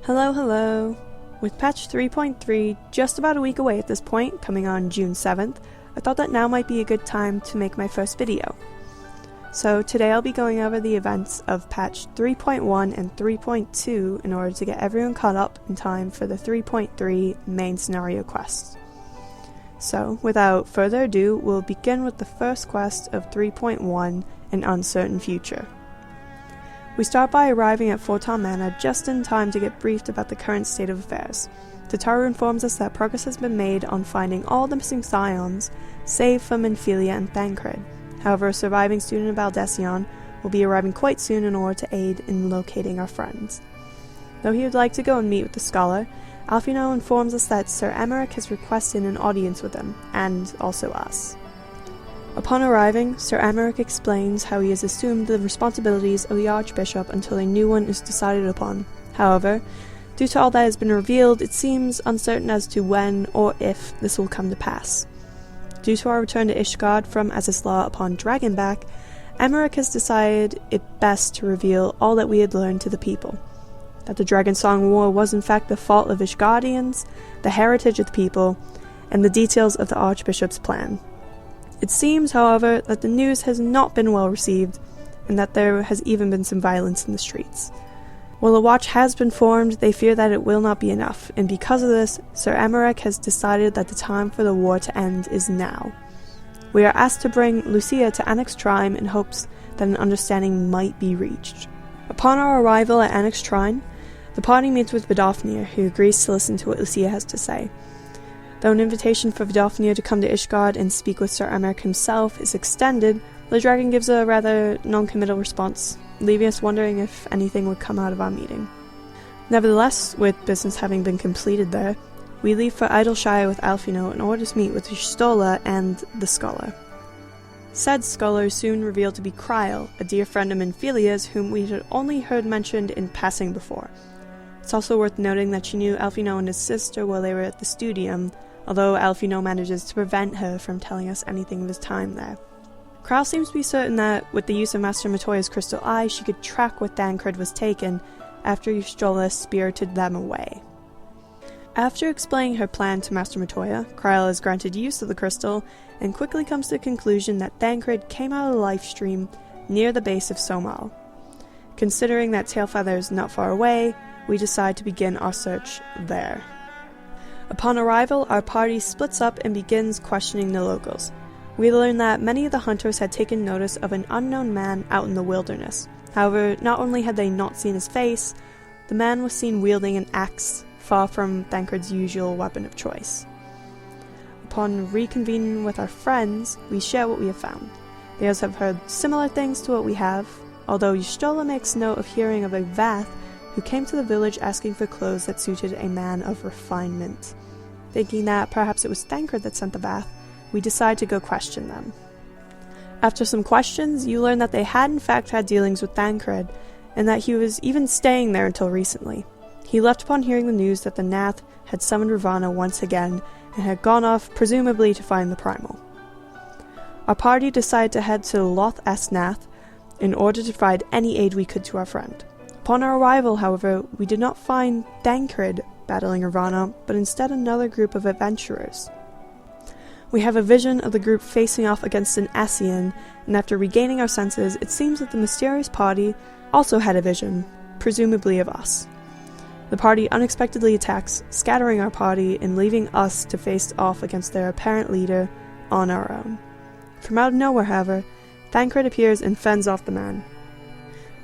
Hello! With patch 3.3 just about a week away at this point, coming on June 7th, I thought that now might be a good time to make my first video. So today I'll be going over the events of patch 3.1 and 3.2 in order to get everyone caught up in time for the 3.3 main scenario quests. So without further ado, we'll begin with the first quest of 3.1, An Uncertain Future. We start by arriving at Forton Manor just in time to get briefed about the current state of affairs. Tataru informs us that progress has been made on finding all the missing scions, save for Minfilia and Thancred. However, a surviving student of Aldesion will be arriving quite soon in order to aid in locating our friends. Though he would like to go and meet with the scholar, Alfino informs us that Sir Emeric has requested an audience with him, and also us. Upon arriving, Sir Emeric explains how he has assumed the responsibilities of the Archbishop until a new one is decided upon. However, due to all that has been revealed, it seems uncertain as to when or if this will come to pass. Due to our return to Ishgard from Azizla upon Dragonback, Emeric has decided it best to reveal all that we had learned to the people. That the Dragonsong War was in fact the fault of Ishgardians, the heritage of the people, and the details of the Archbishop's plan. It seems, however, that the news has not been well received, and that there has even been some violence in the streets. While a watch has been formed, they fear that it will not be enough, and because of this, Sir Emeric has decided that the time for the war to end is now. We are asked to bring Lucia to Annex Trine in hopes that an understanding might be reached. Upon our arrival at Annex Trine, the party meets with Vidofnir, who agrees to listen to what Lucia has to say. Though an invitation for Vidofnir to come to Ishgard and speak with Sir Emeric himself is extended, the dragon gives a rather non-committal response, leaving us wondering if anything would come out of our meeting. Nevertheless, with business having been completed there, we leave for Idleshire with Alfino in order to meet with Stola and the scholar. Said scholar is soon revealed to be Kryl, a dear friend of Minfilia's whom we had only heard mentioned in passing before. It's also worth noting that she knew Alfino and his sister while they were at the studium, although Alfino manages to prevent her from telling us anything of his time there. Kryl seems to be certain that, with the use of Master Matoya's crystal eye, she could track what Thancred was taken after Ystrola spirited them away. After explaining her plan to Master Matoya, Kryl is granted use of the crystal, and quickly comes to the conclusion that Thancred came out of the life stream near the base of Somal. Considering that Tailfeather is not far away, we decide to begin our search there. Upon arrival, our party splits up and begins questioning the locals. We learn that many of the hunters had taken notice of an unknown man out in the wilderness. However, not only had they not seen his face, the man was seen wielding an axe, far from Thancred's usual weapon of choice. Upon reconvening with our friends, we share what we have found. They also have heard similar things to what we have, although Ystrola makes note of hearing of a Vath who came to the village asking for clothes that suited a man of refinement. Thinking that perhaps it was Thancred that sent the Vath, we decide to go question them. After some questions, you learn that they had in fact had dealings with Thancred, and that he was even staying there until recently. He left upon hearing the news that the Nath had summoned Ravana once again, and had gone off presumably to find the Primal. Our party decided to head to Loth Nath in order to provide any aid we could to our friend. Upon our arrival, however, we did not find Thancred battling Ravana, but instead another group of adventurers. We have a vision of the group facing off against an Ascian, and after regaining our senses, it seems that the mysterious party also had a vision, presumably of us. The party unexpectedly attacks, scattering our party and leaving us to face off against their apparent leader on our own. From out of nowhere, however, Thancred appears and fends off the man.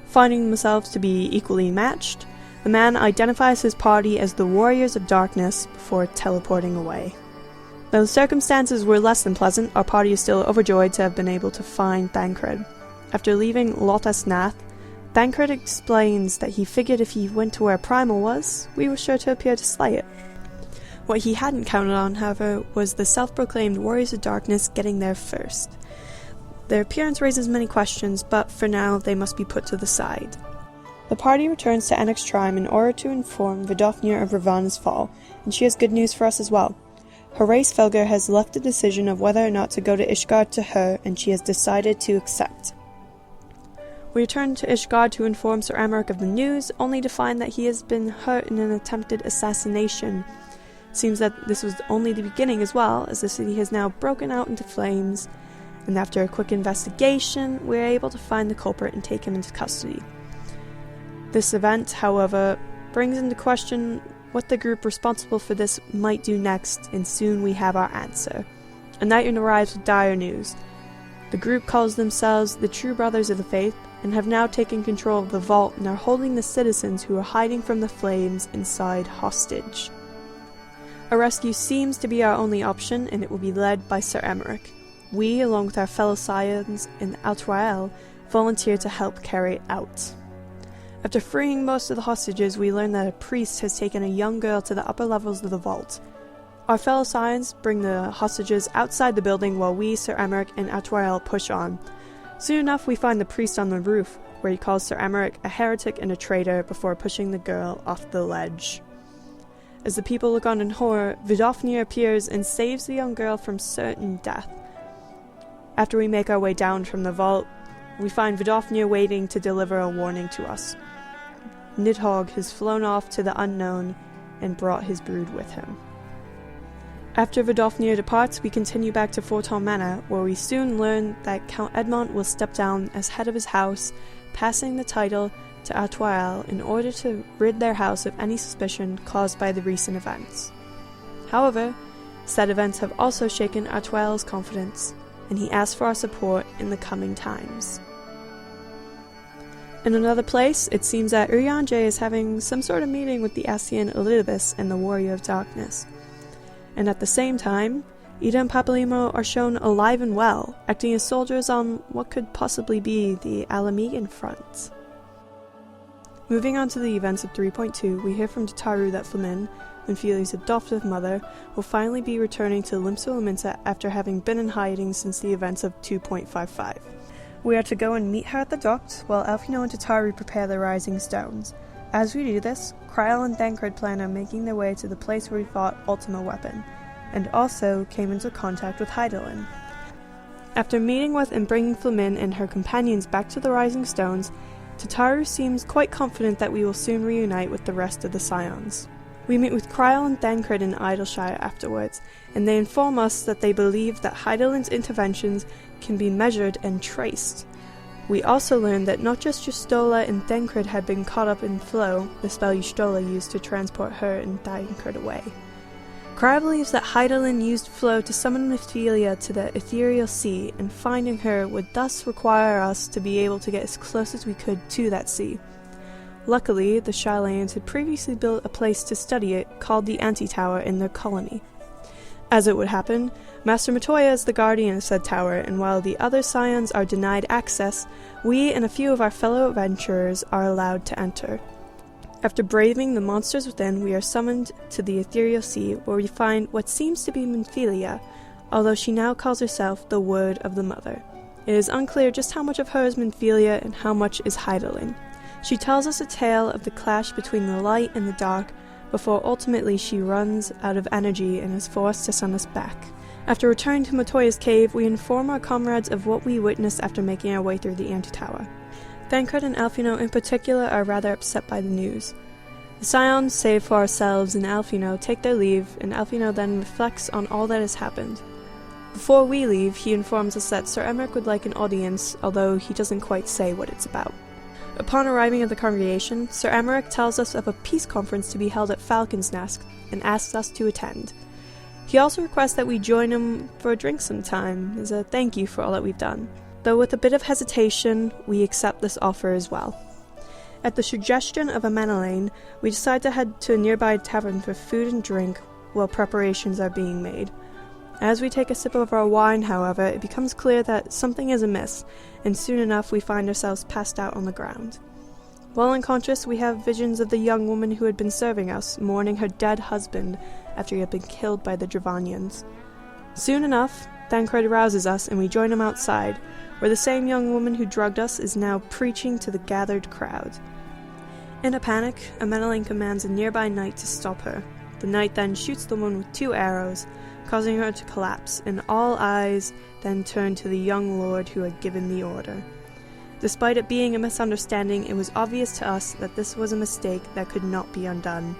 Finding themselves to be equally matched, the man identifies his party as the Warriors of Darkness before teleporting away. Though the circumstances were less than pleasant, our party is still overjoyed to have been able to find Thancred. After leaving Lothas Nath, Thancred explains that he figured if he went to where Primal was, we were sure to appear to slay it. What he hadn't counted on, however, was the self-proclaimed Warriors of Darkness getting there first. Their appearance raises many questions, but for now they must be put to the side. The party returns to Annex Trine in order to inform Vidofnir of Ravana's fall, and she has good news for us as well. Horace Felger has left the decision of whether or not to go to Ishgard to her, and she has decided to accept. We return to Ishgard to inform Sir Emeric of the news, only to find that he has been hurt in an attempted assassination. It seems that this was only the beginning as well, as the city has now broken out into flames, and after a quick investigation, we are able to find the culprit and take him into custody. This event, however, brings into question what the group responsible for this might do next, and soon we have our answer. A knight arrives with dire news. The group calls themselves the True Brothers of the Faith, and have now taken control of the vault and are holding the citizens who are hiding from the flames inside hostage. A rescue seems to be our only option, and it will be led by Sir Emeric. We, along with our fellow scions in Aurum, volunteer to help carry it out. After freeing most of the hostages, we learn that a priest has taken a young girl to the upper levels of the vault. Our fellow scions bring the hostages outside the building while we, Sir Emeric, and Aurum push on. Soon enough, we find the priest on the roof, where he calls Sir Emeric a heretic and a traitor before pushing the girl off the ledge. As the people look on in horror, Vidofnir appears and saves the young girl from certain death. After we make our way down from the vault, we find Vidofnir waiting to deliver a warning to us. Nidhogg has flown off to the unknown and brought his brood with him. After Vidofnir departs, we continue back to Forton Manor, where we soon learn that Count Edmond will step down as head of his house, passing the title to Aurum in order to rid their house of any suspicion caused by the recent events. However, said events have also shaken Autrum's confidence, and he asks for our support in the coming times. In another place, it seems that Urianger is having some sort of meeting with the Ascian Elidibus and the Warrior of Darkness. And at the same time, Ida and Papalymo are shown alive and well, acting as soldiers on what could possibly be the Alamegan front. Moving on to the events of 3.2, we hear from Tataru that Flamin, Minfilia's adoptive mother, will finally be returning to Limsa after having been in hiding since the events of 2.55. We are to go and meet her at the docks, while Elfino and Tataru prepare the Rising Stones. As we do this, Kryl and Thancred plan on making their way to the place where we fought Ultima Weapon, and also came into contact with Hydaelyn. After meeting with and bringing Flamin and her companions back to the Rising Stones, Tataru seems quite confident that we will soon reunite with the rest of the Scions. We meet with Kryl and Thancred in Idleshire afterwards, and they inform us that they believe that Hydaelyn's interventions can be measured and traced. We also learn that not just Justola and Thancred had been caught up in Flow, the spell Justola used to transport her and Thancred away. Kryl believes that Hydaelyn used Flow to summon Minfilia to the Ethereal Sea, and finding her would thus require us to be able to get as close as we could to that sea. Luckily, the Shylayans had previously built a place to study it called the Anti-Tower in their colony. As it would happen, Master Matoya is the guardian of said tower, and while the other Scions are denied access, we and a few of our fellow adventurers are allowed to enter. After braving the monsters within, we are summoned to the Ethereal Sea, where we find what seems to be Minfilia, although she now calls herself the Word of the Mother. It is unclear just how much of her is Minfilia and how much is Hydaelyn. She tells us a tale of the clash between the light and the dark, before ultimately she runs out of energy and is forced to send us back. After returning to Matoya's cave, we inform our comrades of what we witnessed after making our way through the Anti-Tower. Thancred and Elfino in particular are rather upset by the news. The Scions, save for ourselves and Elfino, take their leave, and Elfino then reflects on all that has happened. Before we leave, he informs us that Sir Emeric would like an audience, although he doesn't quite say what it's about. Upon arriving at the congregation, Sir Emeric tells us of a peace conference to be held at Falcon's Nest, and asks us to attend. He also requests that we join him for a drink sometime, as a thank you for all that we've done. Though with a bit of hesitation, we accept this offer as well. At the suggestion of Amenelaine, we decide to head to a nearby tavern for food and drink while preparations are being made. As we take a sip of our wine, however, it becomes clear that something is amiss, and soon enough we find ourselves passed out on the ground. While unconscious, we have visions of the young woman who had been serving us, mourning her dead husband after he had been killed by the Dravanians. Soon enough, Thancred rouses us, and we join him outside, where the same young woman who drugged us is now preaching to the gathered crowd. In a panic, Amenelaine commands a nearby knight to stop her. The knight then shoots the woman with 2 arrows, causing her to collapse, and all eyes then turn to the young lord who had given the order. Despite it being a misunderstanding, it was obvious to us that this was a mistake that could not be undone.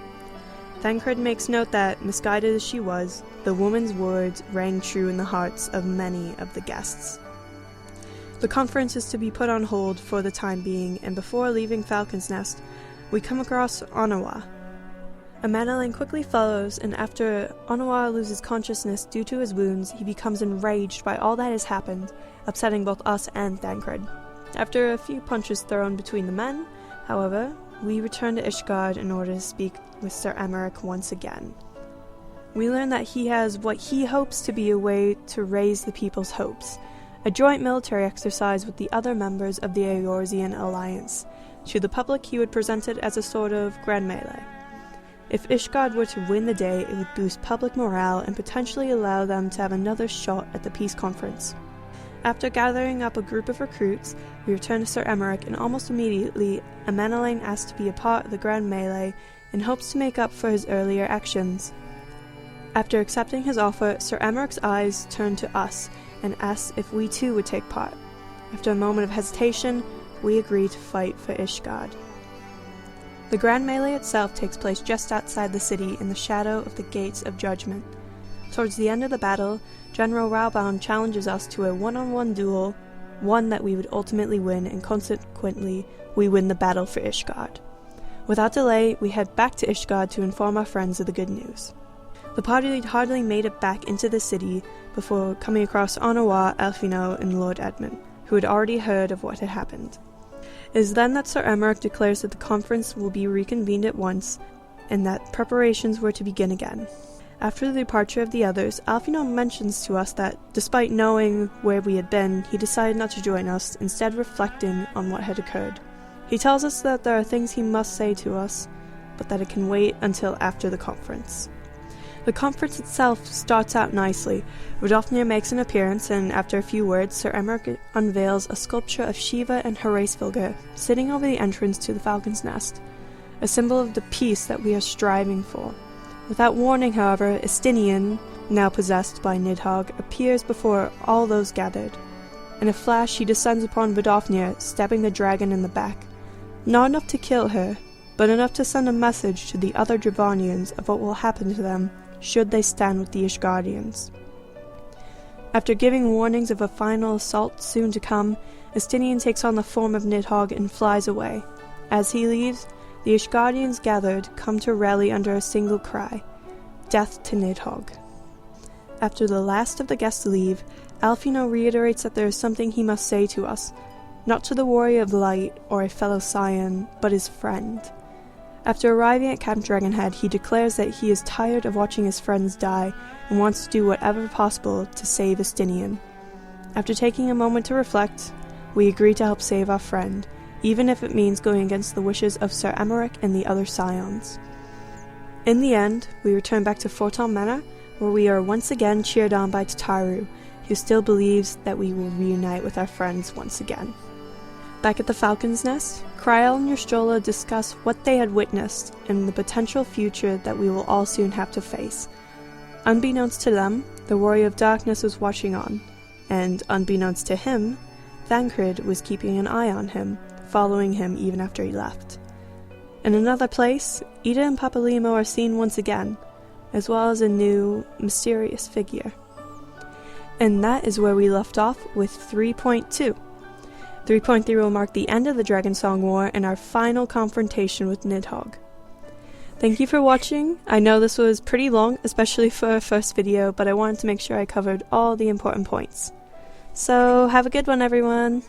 Thancred makes note that, misguided as she was, the woman's words rang true in the hearts of many of the guests. The conference is to be put on hold for the time being, and before leaving Falcon's Nest, we come across Onawa. Amadeline quickly follows, and after Onawa loses consciousness due to his wounds, he becomes enraged by all that has happened, upsetting both us and Thancred. After a few punches thrown between the men, however, we return to Ishgard in order to speak with Sir Emmerich once again. We learn that he has what he hopes to be a way to raise the people's hopes, a joint military exercise with the other members of the Eorzean Alliance. To the public, he would present it as a sort of grand melee. If Ishgard were to win the day, it would boost public morale and potentially allow them to have another shot at the peace conference. After gathering up a group of recruits, we return to Sir Emmerich, and almost immediately, Amadeline asks to be a part of the grand melee and hopes to make up for his earlier actions. After accepting his offer, Sir Emmerich's eyes turn to us and asks if we too would take part. After a moment of hesitation, we agree to fight for Ishgard. The grand melee itself takes place just outside the city in the shadow of the Gates of Judgment. Towards the end of the battle, General Raubaun challenges us to a one-on-one duel, one that we would ultimately win, and consequently, we win the battle for Ishgard. Without delay, we head back to Ishgard to inform our friends of the good news. The party had hardly made it back into the city before coming across Onawa, Elfino, and Lord Edmund, who had already heard of what had happened. It is then that Sir Emmerich declares that the conference will be reconvened at once, and that preparations were to begin again. After the departure of the others, Alfino mentions to us that, despite knowing where we had been, he decided not to join us, instead reflecting on what had occurred. He tells us that there are things he must say to us, but that it can wait until after the conference. The conference itself starts out nicely. Rodolfnir makes an appearance, and after a few words, Sir Emmerich unveils a sculpture of Shiva and Hraesvelgr sitting over the entrance to the Falcon's Nest, a symbol of the peace that we are striving for. Without warning, however, Estinian, now possessed by Nidhogg, appears before all those gathered. In a flash, he descends upon Rodolfnir, stabbing the dragon in the back. Not enough to kill her, but enough to send a message to the other Dravonians of what will happen to them should they stand with the Ishgardians. After giving warnings of a final assault soon to come, Estinian takes on the form of Nidhogg and flies away. As he leaves, the Ishgardians gathered come to rally under a single cry: death to Nidhogg. After the last of the guests leave, Alfino reiterates that there is something he must say to us, not to the Warrior of Light or a fellow scion, but his friend. After arriving at Camp Dragonhead, he declares that he is tired of watching his friends die and wants to do whatever possible to save Estinian. After taking a moment to reflect, we agree to help save our friend, even if it means going against the wishes of Sir Emmerich and the other scions. In the end, we return back to Forton Manor, where we are once again cheered on by Tataru, who still believes that we will reunite with our friends once again. Back at the Falcon's Nest, Kryal and Ystrola discuss what they had witnessed and the potential future that we will all soon have to face. Unbeknownst to them, the Warrior of Darkness was watching on, and unbeknownst to him, Thancred was keeping an eye on him, following him even after he left. In another place, Ida and Papalimo are seen once again, as well as a new, mysterious figure. And that is where we left off with 3.2. 3.3 will mark the end of the Dragonsong War and our final confrontation with Nidhogg. Thank you for watching. I know this was pretty long, especially for a first video, but I wanted to make sure I covered all the important points. So, have a good one, everyone!